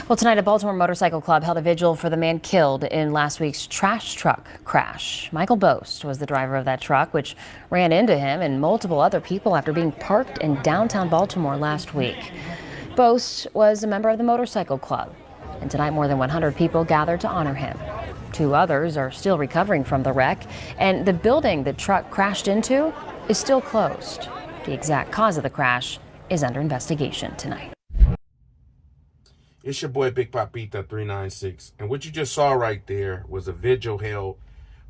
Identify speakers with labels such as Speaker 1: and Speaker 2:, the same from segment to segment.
Speaker 1: Well, tonight, a Baltimore Motorcycle Club held a vigil for the man killed in last week's trash truck crash. Michael Boast was the driver of that truck, which ran into him and multiple other people after being parked in downtown Baltimore last week. Boast was a member of the Motorcycle Club, and tonight more than 100 people gathered to honor him. Two others are still recovering from the wreck, and the building the truck crashed into is still closed. The exact cause of the crash is under investigation tonight.
Speaker 2: It's your boy Big Papita 396, and what you just saw right there was a vigil held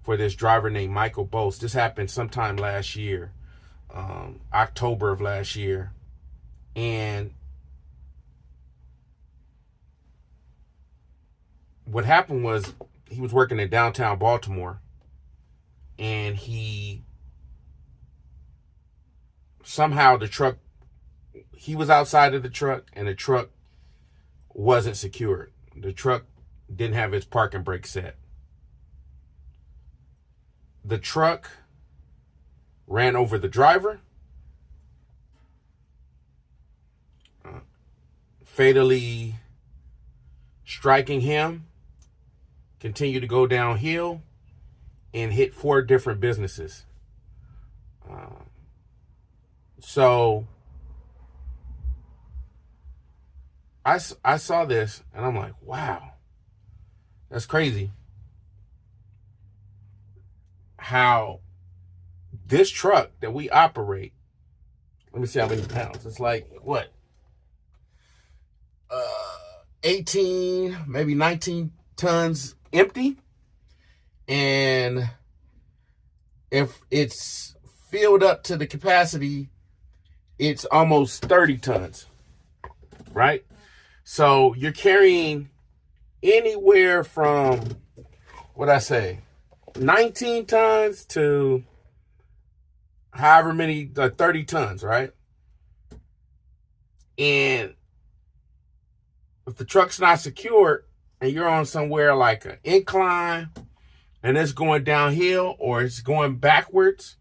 Speaker 2: for this driver named Michael Boast. This happened sometime last year, October of last year, and what happened was he was working in downtown Baltimore, and somehow he was outside of the truck, and the truck wasn't secured. The truck didn't have its parking brake set. The truck ran over the driver, fatally striking him, continued to go downhill, and hit 4 different businesses. So I saw this and I'm like, wow, that's crazy. How this truck that we operate, let me see how many pounds. It's like, what? 18, maybe 19 tons empty. And if it's filled up to the capacity, it's almost 30 tons, right? So you're carrying anywhere from, 19 tons to however many, 30 tons, right? And if the truck's not secured and you're on somewhere like an incline and it's going downhill or it's going backwards,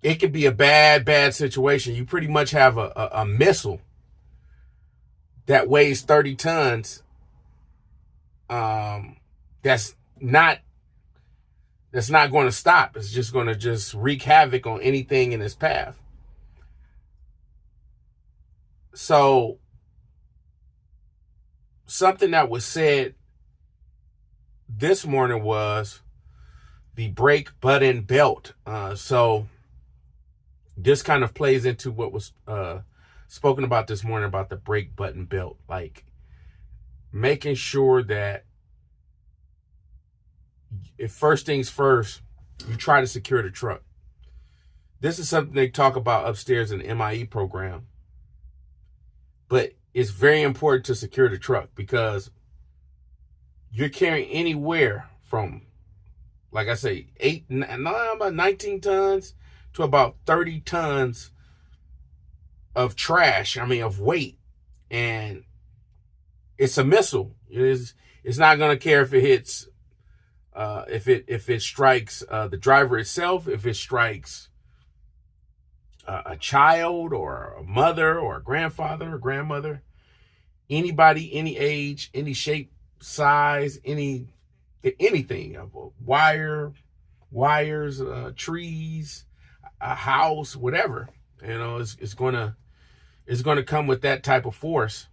Speaker 2: it could be a bad situation. You pretty much have a missile that weighs 30 tons. That's not going to stop. It's just going to wreak havoc on anything in its path. So something that was said this morning was the brake button belt. So this kind of plays into what was spoken about this morning about the brake button belt, like making sure that if first things first, you try to secure the truck. This is something they talk about upstairs in the MIE program, but it's very important to secure the truck because you're carrying anywhere from, like I say, about 19 tons to about 30 tons of trash, of weight. And it's a missile. It's not going to care if it hits, if it strikes the driver itself, if it strikes a child or a mother or a grandfather or grandmother, anybody, any age, any shape, size, anything, wires, trees, a house, whatever, it's going to come with that type of force.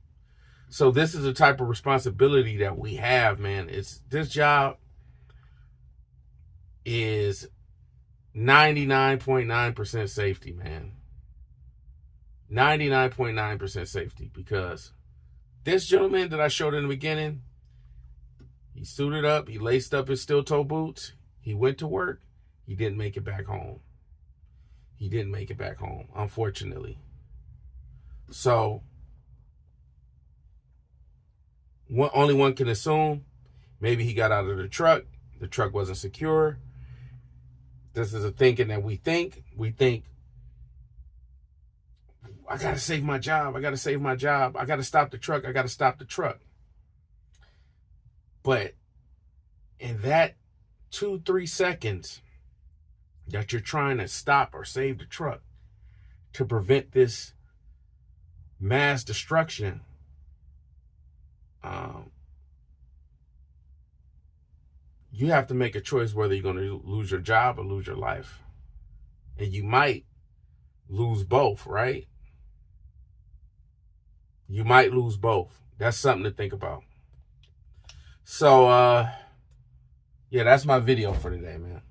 Speaker 2: So this is the type of responsibility that we have, man. This job is 99.9% safety, man. 99.9% safety, because this gentleman that I showed in the beginning, he suited up, he laced up his steel-toe boots, he went to work, he didn't make it back home. Unfortunately. So only one can assume, maybe he got out of the truck wasn't secure. This is a thinking that we think, I got to save my job. I got to stop the truck. But in that 2-3 seconds that you're trying to stop or save the truck to prevent this mass destruction, you have to make a choice whether you're going to lose your job or lose your life. And you might lose both, right? You might lose both. That's something to think about. So, yeah, that's my video for today, man.